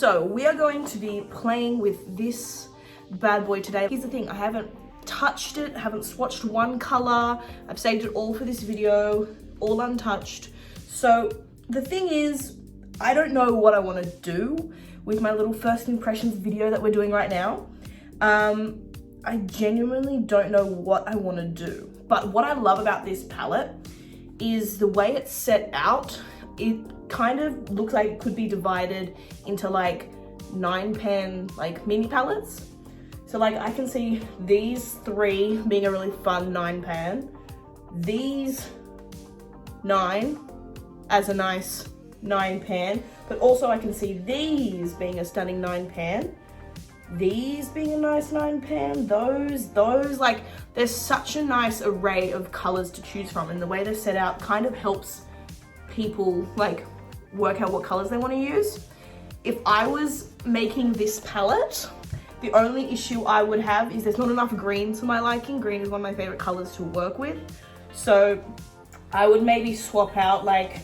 So we are going to be playing with this bad boy today. Here's the thing, I haven't touched it, haven't swatched one color. I've saved it all for this video, all untouched. So the thing is, I don't know what I want to do with my little first impressions video that we're doing right now. I genuinely don't know what I want to do. But what I love about this palette is the way it's set out. It kind of looks like it could be divided into like 9-pan like mini palettes. So like I can see these 3 being a really fun 9-pan, these 9 as a nice 9-pan, but also I can see these being a stunning 9-pan, these being a nice 9-pan, those, like there's such a nice array of colors to choose from, and the way they're set out kind of helps people like work out what colors they want to use. If I was making this palette, the only issue I would have is there's not enough green to my liking. Green is one of my favorite colors to work with. So I would maybe swap out like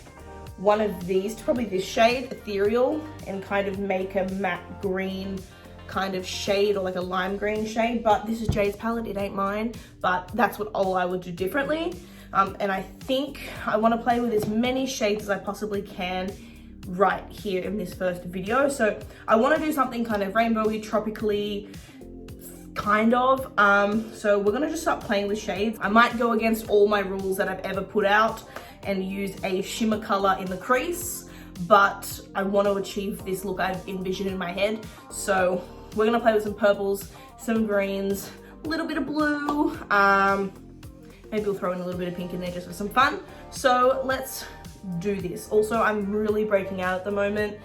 one of these to probably this shade, Ethereal, and kind of make a matte green kind of shade, or like a lime green shade. But this is Jade's palette, it ain't mine, but that's what all I would do differently. And I think I want to play with as many shades as I possibly can right here in this first video. So I want to do something kind of rainbowy, tropically, kind of. So we're gonna just start playing with shades. I might go against all my rules that I've ever put out and use a shimmer color in the crease, but I want to achieve this look I've envisioned in my head. So we're gonna play with some purples, some greens, a little bit of blue, maybe we'll throw in a little bit of pink in there just for some fun. So let's do this. Also, I'm really breaking out at the moment.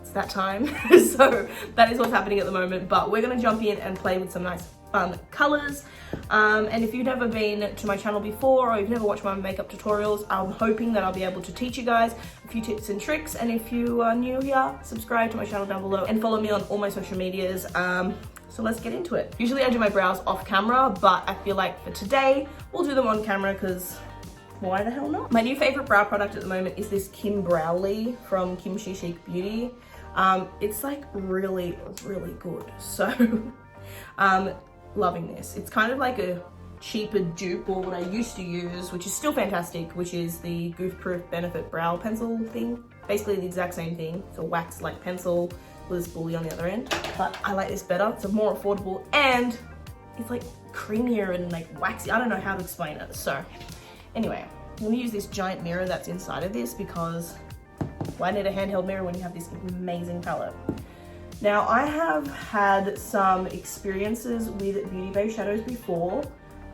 It's that time. So that is what's happening at the moment, but we're gonna jump in and play with some nice fun colors. And if you've never been to my channel before, or you've never watched my makeup tutorials, I'm hoping that I'll be able to teach you guys a few tips and tricks. And if you are new here, subscribe to my channel down below and follow me on all my social medias. So let's get into it. Usually I do my brows off camera, but I feel like for today, we'll do them on camera because why the hell not? My new favorite brow product at the moment is this Kim Browley from Kimchi Chic Beauty. It's like really, really good. So, loving this. It's kind of like a cheaper dupe or what I used to use, which is still fantastic, which is the Goof Proof Benefit Brow Pencil thing. Basically the exact same thing. It's a wax-like pencil with a spoolie on the other end, but I like this better. It's more affordable and it's like creamier and like waxy. I don't know how to explain it. So anyway, I'm gonna use this giant mirror that's inside of this because why need a handheld mirror when you have this amazing palette? Now I have had some experiences with Beauty Bay shadows before,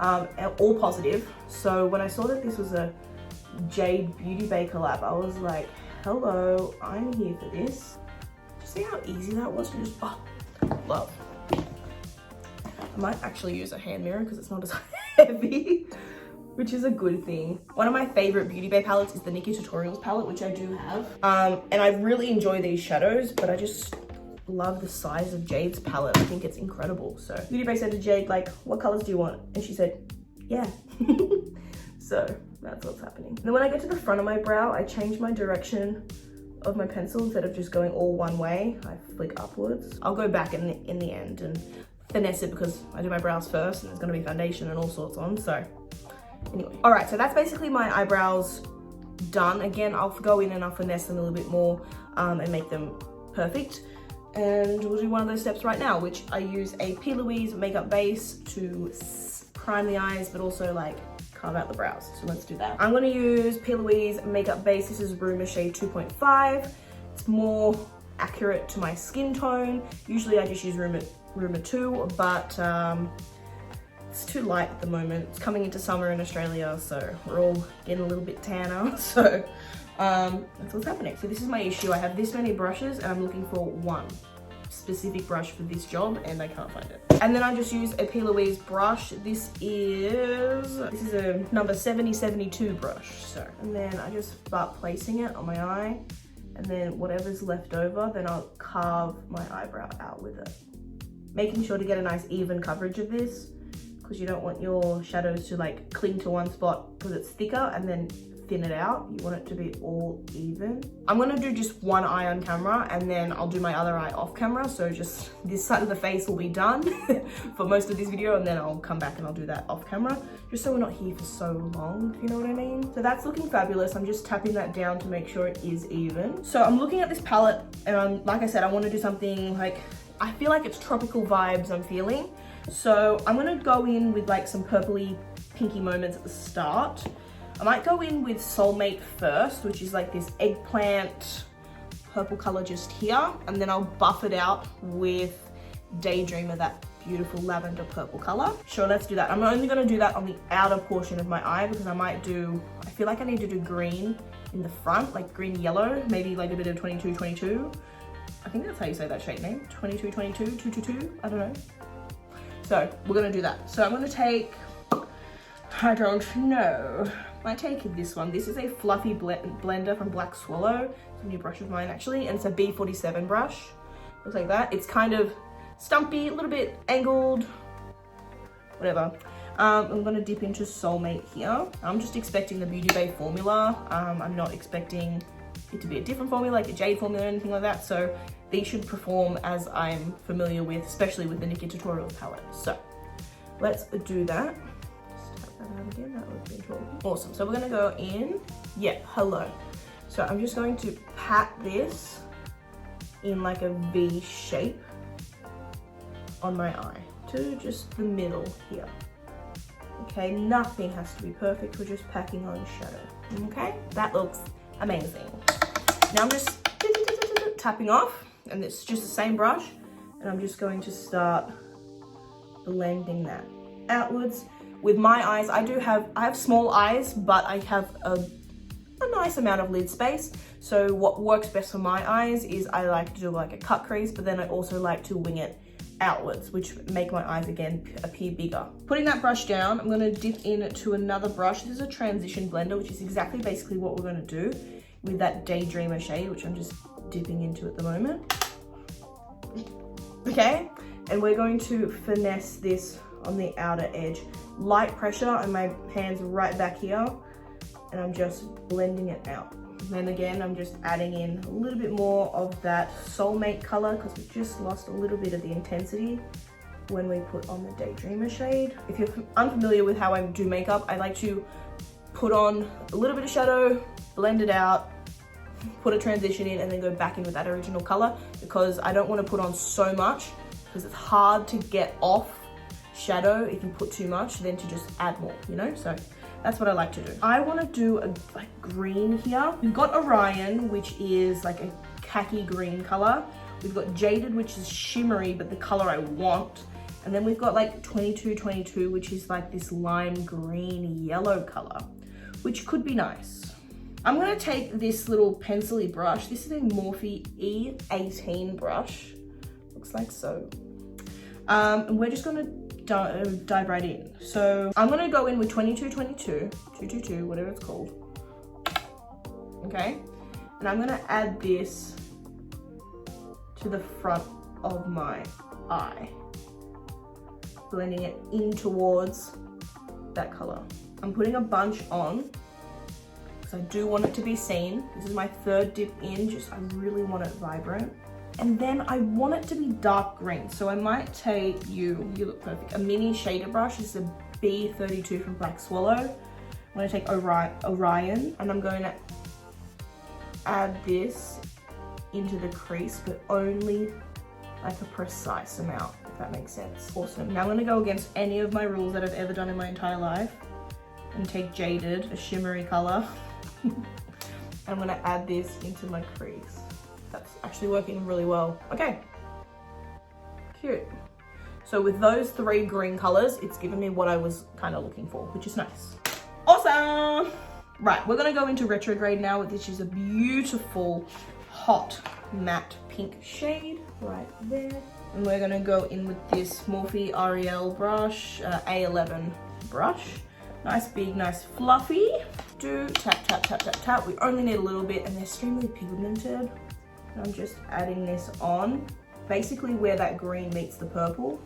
all positive. So when I saw that this was a Jade Beauty Bay collab, I was like, hello, I'm here for this. See how easy that was to just, oh, love. I might actually use a hand mirror because it's not as heavy, which is a good thing. One of my favorite Beauty Bay palettes is the Nikki Tutorials palette, which I do have. And I really enjoy these shadows, but I just love the size of Jade's palette. I think it's incredible. So Beauty Bay said to Jade, like, what colors do you want? And she said, yeah. So that's what's happening. And then when I get to the front of my brow, I change my direction of my pencil. Instead of just going all one way, I flick upwards. I'll go back in the end and finesse it because I do my brows first and there's gonna be foundation and all sorts on. So anyway, all right, so that's basically my eyebrows done. Again, I'll go in and I'll finesse them a little bit more and make them perfect. And we'll do one of those steps right now, which I use a P. Louise makeup base to prime the eyes, but also like carve out the brows. So let's do that. I'm gonna use P. Louise makeup base. This is Rumor Shade 2.5. It's more accurate to my skin tone. Usually I just use Rumor 2, but it's too light at the moment. It's coming into summer in Australia, so we're all getting a little bit tanner. So that's what's happening. So this is my issue. I have this many brushes and I'm looking for one specific brush for this job and I can't find it. And then I just use a P. Louise brush. This is a number 7072 brush. So, and then I just start placing it on my eye, and then whatever's left over, then I'll carve my eyebrow out with it. Making sure to get a nice even coverage of this, because you don't want your shadows to like cling to one spot because it's thicker and then thin it out. You want it to be all even. I'm gonna do just one eye on camera and then I'll do my other eye off camera. So just this side of the face will be done for most of this video, and then I'll come back and I'll do that off camera, just so we're not here for so long, if you know what I mean. So that's looking fabulous. I'm just tapping that down to make sure it is even. So I'm looking at this palette and like I said, I want to do something like, I feel like it's tropical vibes I'm feeling. So I'm gonna go in with like some purpley pinky moments at the start. I might go in with Soulmate first, which is like this eggplant purple color just here, and then I'll buff it out with Daydreamer, that beautiful lavender purple color. Sure, let's do that. I'm only gonna do that on the outer portion of my eye because I feel like I need to do green in the front, like green yellow, maybe like a bit of 2222. I think that's how you say that shade name, 2222, 222, I don't know. So we're gonna do that. So I'm gonna take, I don't know. Might take this one. This is a fluffy blender from Black Swallow. It's a new brush of mine actually, and it's a B47 brush. Looks like that. It's kind of stumpy, a little bit angled, whatever. I'm gonna dip into Soulmate here. I'm just expecting the Beauty Bay formula. I'm not expecting it to be a different formula, like a jade formula or anything like that. So these should perform as I'm familiar with, especially with the Nikki Tutorials palette. So let's do that. Again, that would be awesome. So we're gonna go in, yeah, hello. So I'm just going to pat this in like a V shape on my eye to just the middle here. Okay, nothing has to be perfect. We're just packing on shadow. Okay, that looks amazing. Now I'm just tapping off, and it's just the same brush, and I'm just going to start blending that outwards. With my eyes, I have small eyes, but I have a nice amount of lid space. So what works best for my eyes is I like to do like a cut crease, but then I also like to wing it outwards, which make my eyes again appear bigger. Putting that brush down, I'm gonna dip into another brush. This is a transition blender, which is exactly basically what we're gonna do with that Daydreamer shade, which I'm just dipping into at the moment. Okay, and we're going to finesse this on the outer edge. Light pressure, and my hand's right back here, and I'm just blending it out. And then again, I'm just adding in a little bit more of that Soulmate color because we just lost a little bit of the intensity when we put on the Daydreamer shade. If you're unfamiliar with how I do makeup, I like to put on a little bit of shadow, blend it out, put a transition in, and then go back in with that original color, because I don't want to put on so much because it's hard to get off shadow if you put too much, then to just add more, you know? So that's what I like to do. I want to do a like green here. We've got Orion, which is like a khaki green color. We've got Jaded, which is shimmery, but the color I want. And then we've got like 2222, which is like this lime green yellow color, which could be nice. I'm gonna take this little pencil-y brush. This is a Morphe E18 brush. Looks like so. And we're just gonna dive right in. So I'm gonna go in with 2222, 222, whatever it's called. Okay, and I'm gonna add this to the front of my eye, blending it in towards that color. I'm putting a bunch on because I do want it to be seen. This is my third dip in, just I really want it vibrant. And then I want it to be dark green. So I might take, you look perfect, a mini shader brush. This is a B32 from Black Swallow. I'm gonna take Orion, and I'm going to add this into the crease, but only like a precise amount, if that makes sense. Awesome. Now I'm gonna go against any of my rules that I've ever done in my entire life and take Jaded, a shimmery color. I'm gonna add this into my crease. That's actually working really well. Okay, cute. So with those three green colors, it's given me what I was kind of looking for, which is nice. Awesome. Right, we're gonna go into Retrograde now, which is a beautiful, hot, matte pink shade right there. And we're gonna go in with this Morphe Ariel brush, A11 brush. Nice big, nice fluffy. Do tap, tap, tap, tap, tap. We only need a little bit, and they're extremely pigmented. I'm just adding this on, basically where that green meets the purple,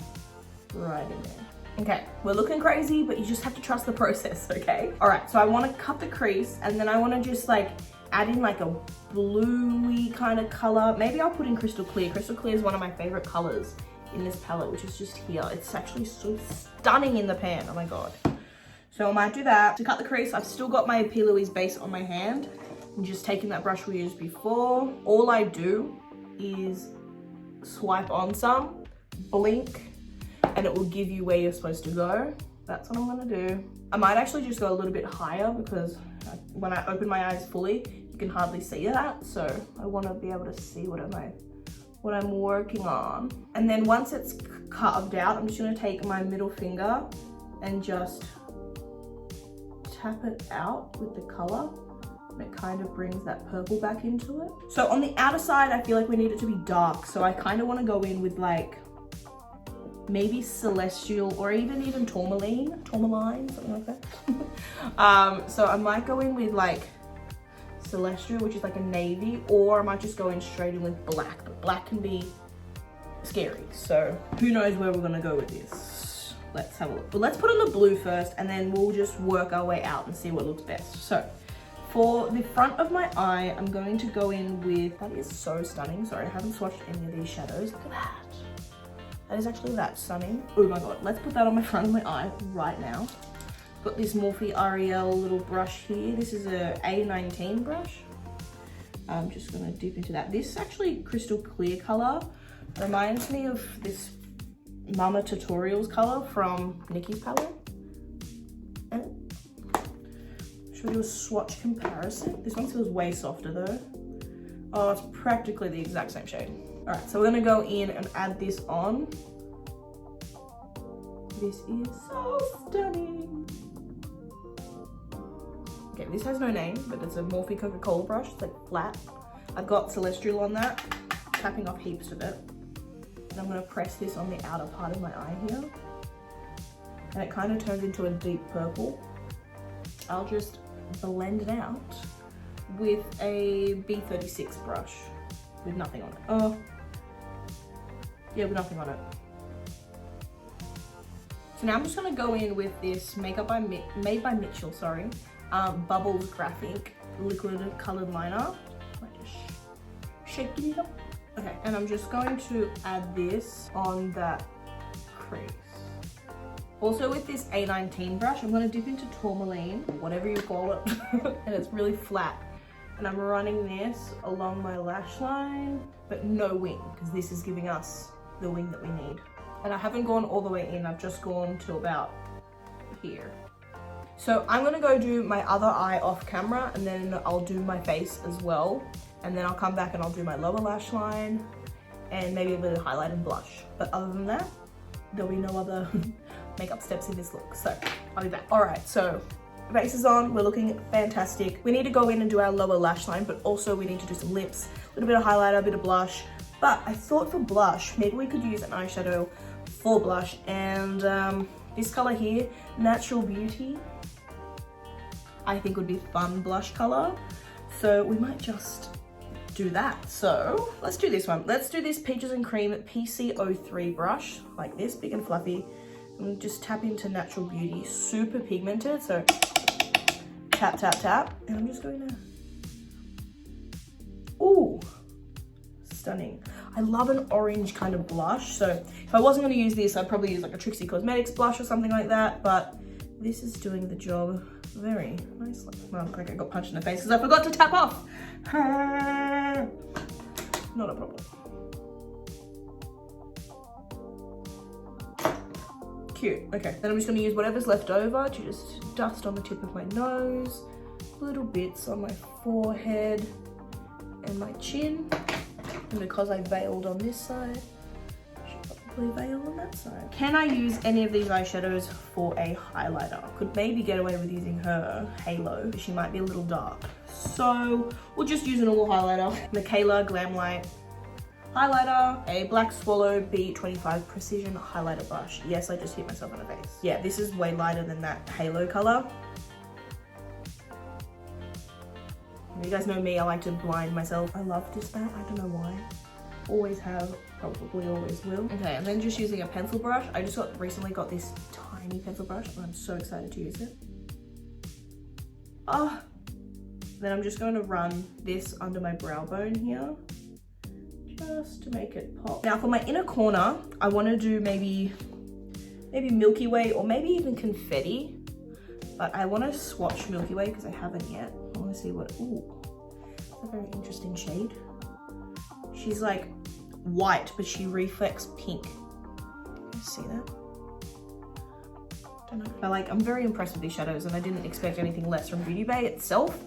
right in there. Okay, we're looking crazy, but you just have to trust the process, okay? All right, so I want to cut the crease, and then I want to just like add in like a bluey kind of color. Maybe I'll put in Crystal Clear. Crystal Clear is one of my favorite colors in this palette, which is just here. It's actually so stunning in the pan, oh my God. So I might do that. To cut the crease, I've still got my P. Louise base on my hand. I'm just taking that brush we used before. All I do is swipe on some, blink, and it will give you where you're supposed to go. That's what I'm gonna do. I might actually just go a little bit higher because when I open my eyes fully, you can hardly see that. So I wanna be able to see what I'm working on. And then once it's carved out, I'm just gonna take my middle finger and just tap it out with the color. And it kind of brings that purple back into it. So on the outer side, I feel like we need it to be dark. So I kind of want to go in with like maybe Celestial or even tourmaline, something like that. So I might go in with like Celestial, which is like a navy, or I might just go in straight in with black. But black can be scary. So who knows where we're gonna go with this. Let's have a look. But let's put on the blue first, and then we'll just work our way out and see what looks best. So for the front of my eye, I'm going to go in with, that is so stunning. Sorry, I haven't swatched any of these shadows. Look at that. That is actually that stunning. Oh my God, let's put that on my front of my eye right now. Got this Morphe Ariel little brush here. This is a A19 brush. I'm just gonna dip into that. This actually crystal clear color reminds me of this Mama Tutorials color from Nikki's palette. Should we do a swatch comparison? This one feels way softer though. Oh, it's practically the exact same shade. All right, so we're gonna go in and add this on. This is so stunning. Okay, this has no name, but it's a Morphe Coca-Cola brush. It's like flat. I've got Celestial on that, tapping off heaps of it. And I'm gonna press this on the outer part of my eye here. And it kind of turns into a deep purple. I'll just blend it out with a B36 brush with nothing on it. Oh, yeah, with nothing on it. So now I'm just gonna go in with this Made by Mitchell, sorry, Bubbles Graphic liquid colored liner. Like just shaking it up. Okay, and I'm just going to add this on that crease. Also with this A19 brush, I'm gonna dip into tourmaline, whatever you call it, and it's really flat. And I'm running this along my lash line, but no wing, because this is giving us the wing that we need. And I haven't gone all the way in, I've just gone to about here. So I'm gonna go do my other eye off camera, and then I'll do my face as well. And then I'll come back and I'll do my lower lash line, and maybe a bit of highlight and blush. But other than that, there'll be no other makeup steps in this look, so I'll be back. All right, so base is on, we're looking fantastic. We need to go in and do our lower lash line, but also we need to do some lips, a little bit of highlighter, a bit of blush. But I thought for blush, maybe we could use an eyeshadow for blush, and this color here, Natural Beauty, I think would be a fun blush color. So we might just do that. So let's do this one. Let's do this Peaches and Cream PC03 brush, like this, big and fluffy. And just tap into Natural Beauty, super pigmented. So tap, tap, tap. And I'm just going to, ooh, stunning. I love an orange kind of blush. So if I wasn't going to use this, I'd probably use like a Trixie Cosmetics blush or something like that. But this is doing the job very nicely. Well, look like I got punched in the face because I forgot to tap off. Not a problem. Cute. Okay, then I'm just gonna use whatever's left over to just dust on the tip of my nose, little bits on my forehead and my chin. And because I veiled on this side, I should probably veil on that side. Can I use any of these eyeshadows for a highlighter? Could maybe get away with using her Halo, but she might be a little dark. So we'll just use a normal highlighter. Michaela Glam Light highlighter, a Black Swallow B25 Precision highlighter brush. Yes, I just hit myself in the face. Yeah, this is way lighter than that Halo color. You guys know me, I like to blind myself. I love this that, I don't know why. always have, probably always will. Okay, and then just using a pencil brush. I just recently got this tiny pencil brush and I'm so excited to use it. Oh, then I'm just going to run this under my brow bone here, just to make it pop. Now for my inner corner, I want to do maybe Milky Way or maybe even confetti, but I want to swatch Milky Way because I haven't yet. I want to see what, ooh, that's a very interesting shade. She's like white, but she reflects pink. Can you see that? Don't know. But like, I'm very impressed with these shadows and I didn't expect anything less from Beauty Bay itself.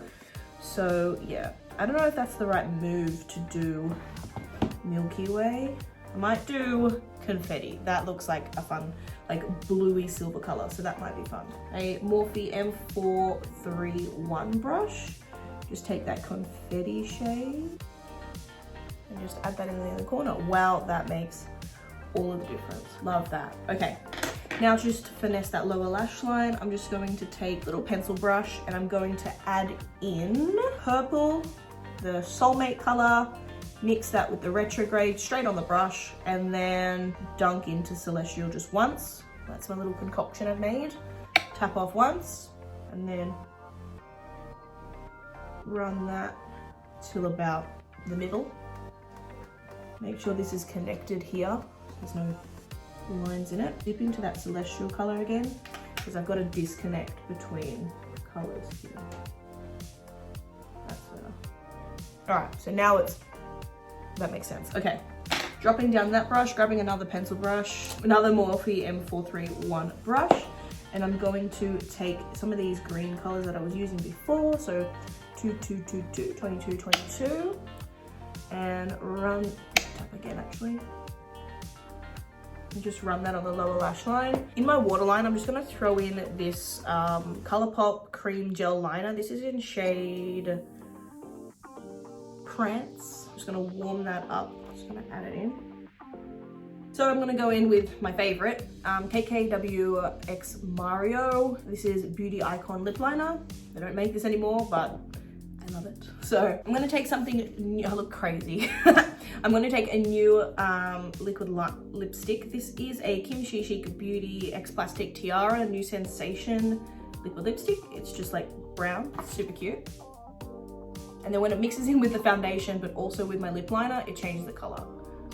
So yeah, I don't know if that's the right move to do Milky Way. I might do confetti. That looks like a fun, like bluey silver color, so that might be fun. A Morphe M431 brush. Just take that confetti shade and just add that in the other corner. Wow, that makes all of the difference. Love that. Okay, now just to finesse that lower lash line, I'm just going to take a little pencil brush and I'm going to add in purple, the Soulmate color, mix that with the retrograde straight on the brush, and then dunk into Celestial just once. That's my little concoction I've made. Tap off once and then run that till about the middle. Make sure this is connected here. There's no lines in it. Dip into that Celestial color again because I've got a disconnect between colors here. That's better. All right, so now that makes sense. Okay, dropping down that brush, grabbing another pencil brush, another Morphe M431 brush, and I'm going to take some of these green colors that I was using before, so 2222, 2222, and run, tap again actually, and just run that on the lower lash line. In my waterline, I'm just gonna throw in this ColourPop cream gel liner. This is in shade Prance. I'm just gonna warm that up. Just gonna add it in. So I'm gonna go in with my favorite, KKW X Mario. This is Beauty Icon lip liner. They don't make this anymore, but I love it. So I'm gonna take something new. I look crazy. I'm gonna take a new liquid lipstick. This is a Kim Chic Beauty X Plastic Tiara New Sensation liquid lipstick. It's just like brown, it's super cute. And then when it mixes in with the foundation, but also with my lip liner, it changes the color.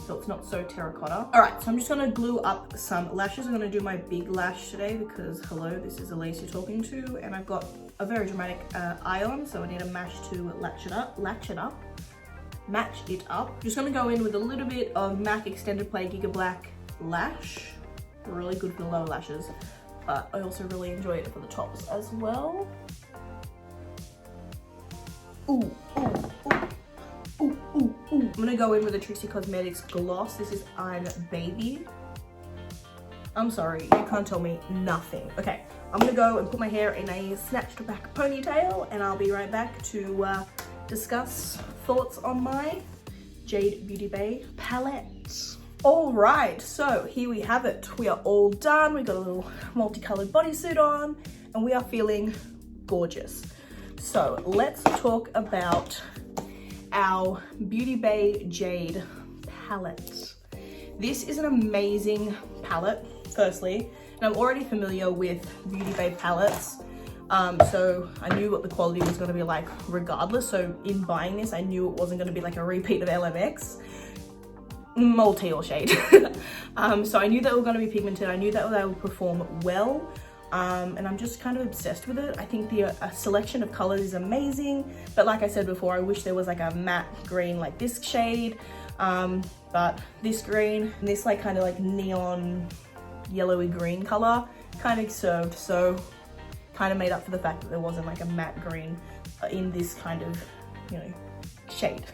So it's not so terracotta. All right, so I'm just gonna glue up some lashes. I'm gonna do my big lash today because, hello, this is Elise you're talking to, and I've got a very dramatic eye on, so I need a match to match it up. Just gonna go in with a little bit of MAC Extended Play Giga Black Lash. Really good for the lower lashes, but I also really enjoy it for the tops as well. Ooh, ooh, ooh. Ooh, ooh, ooh. I'm gonna go in with a Trixie Cosmetics gloss. This is I'm Baby. I'm sorry, you can't tell me nothing. Okay, I'm gonna go and put my hair in a snatched back ponytail, and I'll be right back to discuss thoughts on my Jade Beauty Bay palette. All right, so here we have it. We are all done. We got a little multicolored bodysuit on, and we are feeling gorgeous. So let's talk about our Beauty Bay Jade palette. This is an amazing palette, firstly, and I'm already familiar with Beauty Bay palettes, so I knew what the quality was going to be like regardless. So in buying this, I knew it wasn't going to be like a repeat of LMX, multi or shade. So I knew that they were going to be pigmented. I knew that they would perform well. And I'm just kind of obsessed with it. I think the selection of colors is amazing, but like I said before, I wish there was like a matte green like this shade, but this green and this like kind of like neon yellowy green color kind of served, so kind of made up for the fact that there wasn't like a matte green in this kind of, you know, shade.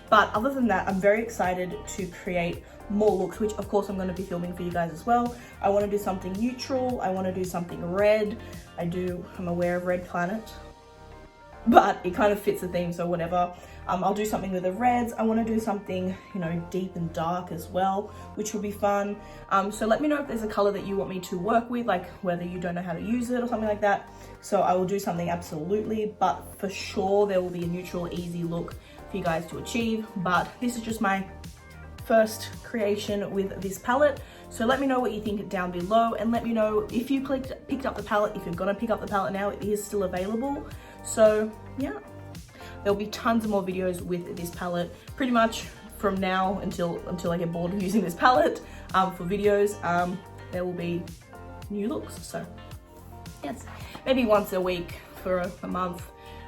But other than that, I'm very excited to create more looks, which of course I'm going to be filming for you guys as well. I want to do something neutral. I want to do something red. I'm aware of Red Planet, but it kind of fits the theme, so whatever. I'll do something with the reds. I want to do something, you know, deep and dark as well, which will be fun. So let me know if there's a color that you want me to work with, like whether you don't know how to use it or something like that. So I will do something absolutely, but for sure there will be a neutral, easy look for you guys to achieve. But this is just my first creation with this palette. So let me know what you think down below, and let me know if you picked up the palette, if you're gonna pick up the palette now. It is still available. So yeah, there'll be tons of more videos with this palette pretty much from now until I get bored of using this palette for videos. There will be new looks, so yes, maybe once a week for a month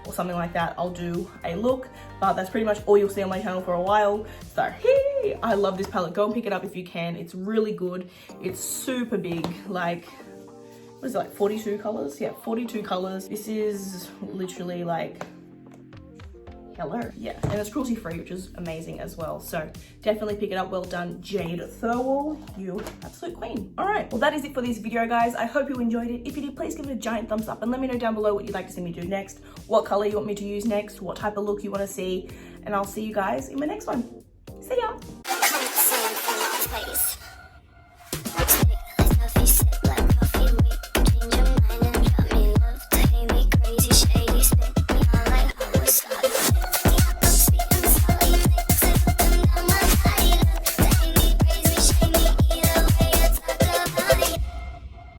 or something like that, I'll do a look, but that's pretty much all you'll see on my channel for a while. So hey, I love this palette. Go and pick it up if you can. It's really good. It's super big, like, what is it, like 42 colors? Yeah, 42 colors. This is literally like, hello. Yeah, and it's cruelty free, which is amazing as well. So definitely pick it up. Well done, Jade Thirlwall, you absolute queen. All right, well, that is it for this video, guys. I hope you enjoyed it. If you did, please give it a giant thumbs up and let me know down below what you'd like to see me do next, what color you want me to use next, what type of look you want to see, and I'll see you guys in my next one. See ya.